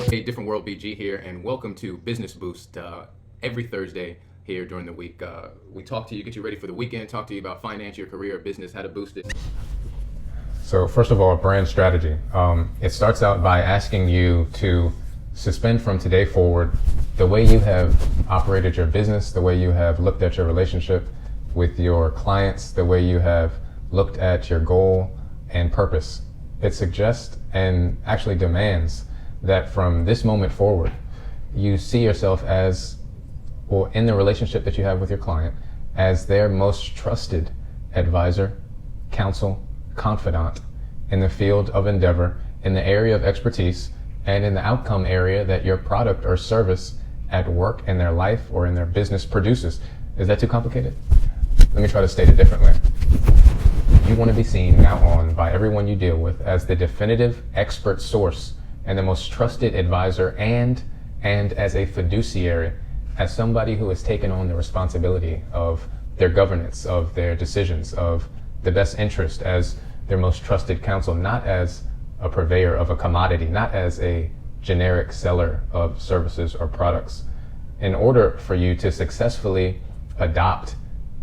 Hey, Different World BG here, and welcome to Business Boost. Every Thursday here during the week, we talk to you, get you ready for the weekend, talk to you about finance, your career, business, how to boost it. So first of all, brand strategy. It starts out by asking you to suspend from today forward the way you have operated your business, the way you have looked at your relationship with your clients, the way you have looked at your goal and purpose. It suggests and actually demands that from this moment forward, you see yourself as, or in the relationship that you have with your client, as their most trusted advisor, counsel, confidant in the field of endeavor, in the area of expertise, and in the outcome area that your product or service at work, in their life, or in their business produces. Is that too complicated? Let me try to state it differently. You want to be seen now on by everyone you deal with as the definitive expert source and the most trusted advisor, and as a fiduciary, as somebody who has taken on the responsibility of their governance, of their decisions, of the best interest, as their most trusted counsel, not as a purveyor of a commodity, not as a generic seller of services or products. In order for you to successfully adopt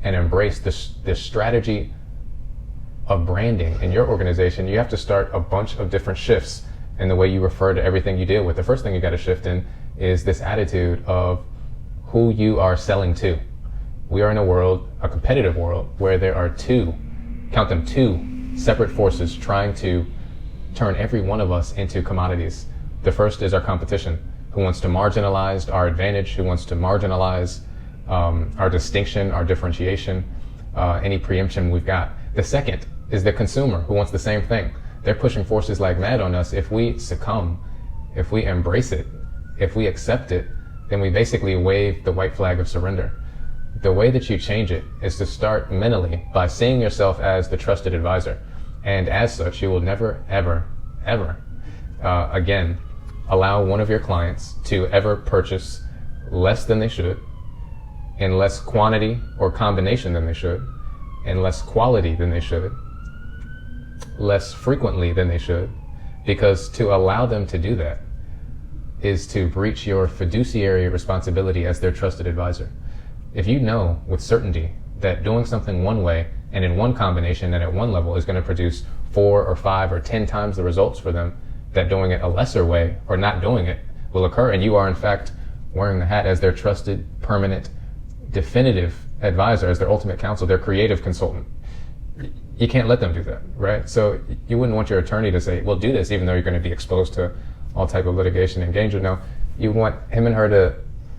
and embrace this strategy of branding in your organization, you have to start a bunch of different shifts in the way you refer to everything you deal with. The first thing you got to shift in is this attitude of who you are selling to. We are in a world, a competitive world, where there are two separate forces trying to turn every one of us into commodities. The first is our competition, who wants to marginalize our advantage, who wants to marginalize our distinction, our differentiation, any preemption we've got. The second is the consumer, who wants the same thing. They're pushing forces like mad on us. If we succumb, if we embrace it, if we accept it, then we basically wave the white flag of surrender. The way that you change it is to start mentally by seeing yourself as the trusted advisor. And as such, you will never, ever, ever again allow one of your clients to ever purchase less than they should, in less quantity or combination than they should, in less quality than they should, less frequently than they should, because to allow them to do that is to breach your fiduciary responsibility as their trusted advisor. If you know with certainty that doing something one way and in one combination and at one level is going to produce 4 or 5 or 10 times the results for them that doing it a lesser way or not doing it will occur, and you are in fact wearing the hat as their trusted, permanent, definitive advisor, as their ultimate counsel, their creative consultant, you can't let them do that, right? So you wouldn't want your attorney to say, well, do this, even though you're going to be exposed to all type of litigation and danger. No, you want him and her to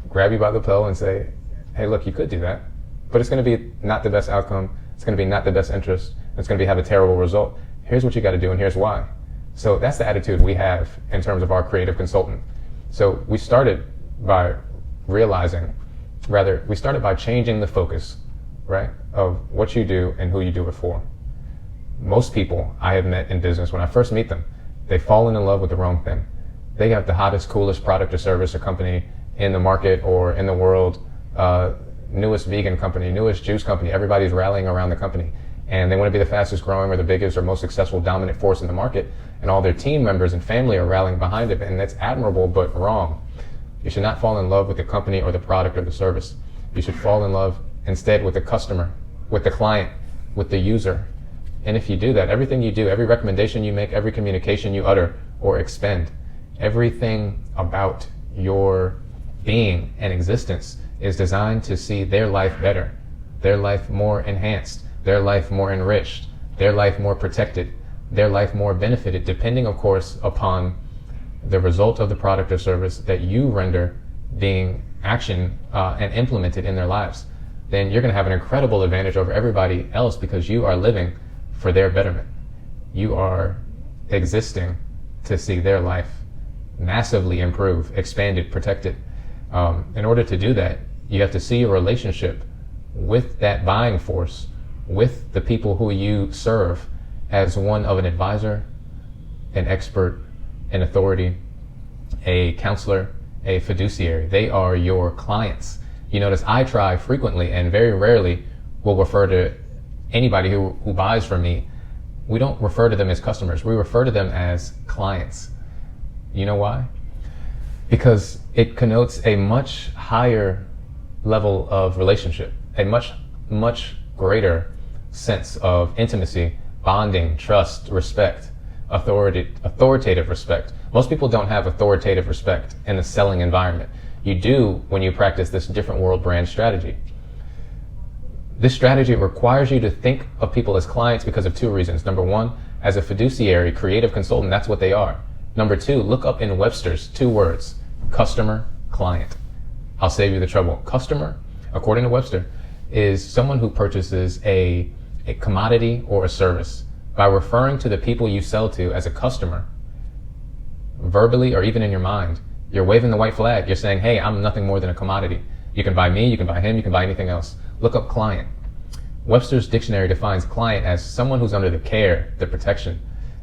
grab you by the lapel and say, hey, look, you could do that, but it's going to be not the best outcome. It's going to be not the best interest. It's going to have a terrible result. Here's what you got to do, and here's why. So that's the attitude we have in terms of our creative consultant. So we started by changing the focus, right, of what you do and who you do it for. Most people I have met in business, when I first meet them, they fall in love with the wrong thing. They have the hottest, coolest product or service or company in the market or in the world, newest vegan company, newest juice company. Everybody's rallying around the company, and they want to be the fastest growing or the biggest or most successful dominant force in the market, and all their team members and family are rallying behind it, and that's admirable but wrong. You should not fall in love with the company or the product or the service. You should fall in love instead with the customer, with the client, with the user. And if you do that, everything you do, every recommendation you make, every communication you utter or expend, everything about your being and existence is designed to see their life better, their life more enhanced, their life more enriched, their life more protected, their life more benefited, depending, of course, upon the result of the product or service that you render being action and implemented in their lives. Then you're going to have an incredible advantage over everybody else because you are living for their betterment. You are existing to see their life massively improve, expanded, protected. In order to do that, you have to see your relationship with that buying force, with the people who you serve, as one of an advisor, an expert, an authority, a counselor, a fiduciary. They are your clients. You notice I try frequently and very rarely will refer to anybody who buys from me. We don't refer to them as customers. We refer to them as clients. You know why? Because it connotes a much higher level of relationship, a much greater sense of intimacy, bonding, trust, respect, authoritative respect. Most people don't have authoritative respect in the selling environment. You do when you practice this different world brand strategy. This strategy requires you to think of people as clients because of two reasons. Number one, as a fiduciary, creative consultant, that's what they are. Number two, look up in Webster's, two words, customer, client. I'll save you the trouble. Customer, according to Webster, is someone who purchases a commodity or a service. By referring to the people you sell to as a customer, verbally or even in your mind, you're waving the white flag. You're saying, hey, I'm nothing more than a commodity. You can buy me, you can buy him, you can buy anything else. Look up client. Webster's dictionary defines client as someone who's under the care, the protection,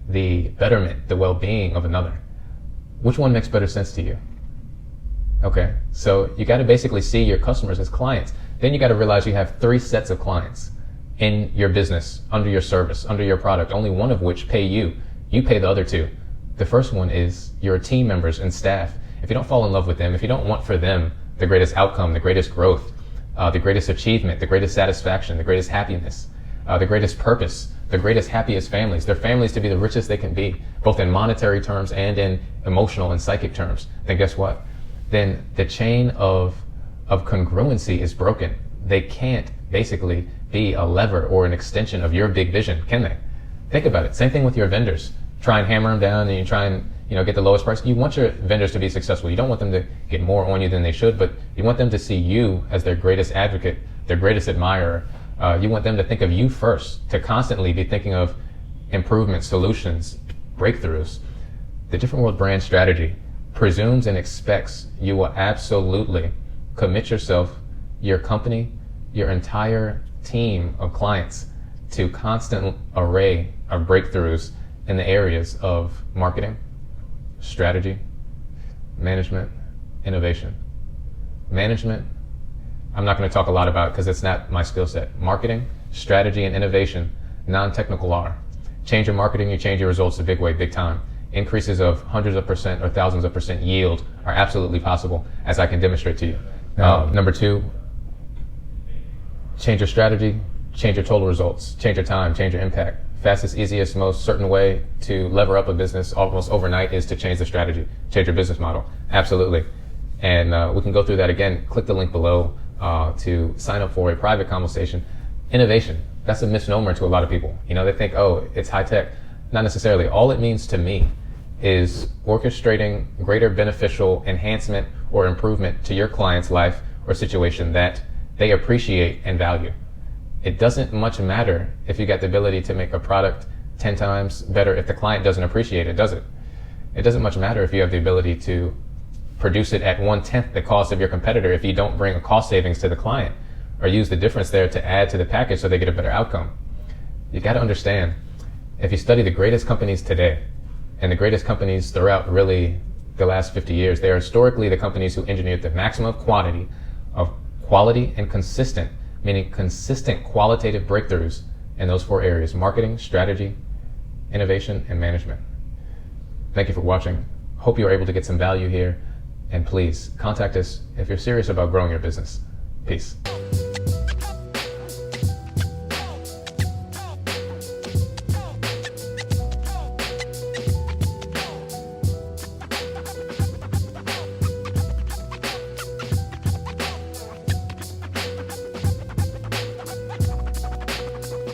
the betterment, the well-being of another. Which one makes better sense to you? Okay, so you got to basically see your customers as clients. Then you got to realize you have three sets of clients in your business, under your service, under your product, only one of which pay you. You pay the other two. The first one is your team members and staff. If you don't fall in love with them, if you don't want for them the greatest outcome, the greatest growth, the greatest achievement, the greatest satisfaction, the greatest happiness, the greatest purpose, the greatest, happiest families, their families to be the richest they can be, both in monetary terms and in emotional and psychic terms, then guess what? Then the chain of congruency is broken. They can't basically be a lever or an extension of your big vision, can they? Think about it. Same thing with your vendors. Try and hammer them down and you try and get the lowest price. You want your vendors to be successful. You don't want them to get more on you than they should, but you want them to see you as their greatest advocate, their greatest admirer. You want them to think of you first, to constantly be thinking of improvements, solutions, breakthroughs. The different world brand strategy presumes and expects you will absolutely commit yourself, your company, your entire team of clients to constant array of breakthroughs in the areas of marketing, strategy, management, innovation. Management, I'm not going to talk a lot about because it's not my skill set. Marketing, strategy, and innovation, non-technical are. Change your marketing, you change your results the big way, big time. Increases of hundreds of percent or thousands of percent yield are absolutely possible, as I can demonstrate to you. Number two, change your strategy, change your total results, change your time, change your impact. Fastest, easiest, most certain way to lever up a business almost overnight is to change the strategy, change your business model. Absolutely. And we can go through that again. Click the link below to sign up for a private conversation. Innovation, that's a misnomer to a lot of people. They think, oh, it's high tech. Not necessarily. All it means to me is orchestrating greater beneficial enhancement or improvement to your client's life or situation that they appreciate and value. It doesn't much matter if you got the ability to make a product 10 times better if the client doesn't appreciate it, does it? It doesn't much matter if you have the ability to produce it at 1/10 the cost of your competitor if you don't bring a cost savings to the client or use the difference there to add to the package so they get a better outcome. You got to understand, if you study the greatest companies today and the greatest companies throughout really the last 50 years, they are historically the companies who engineered the maximum quantity of quality and consistent, meaning consistent qualitative breakthroughs in those four areas: marketing, strategy, innovation, and management. Thank you for watching. Hope you were able to get some value here. And please contact us if you're serious about growing your business. Peace.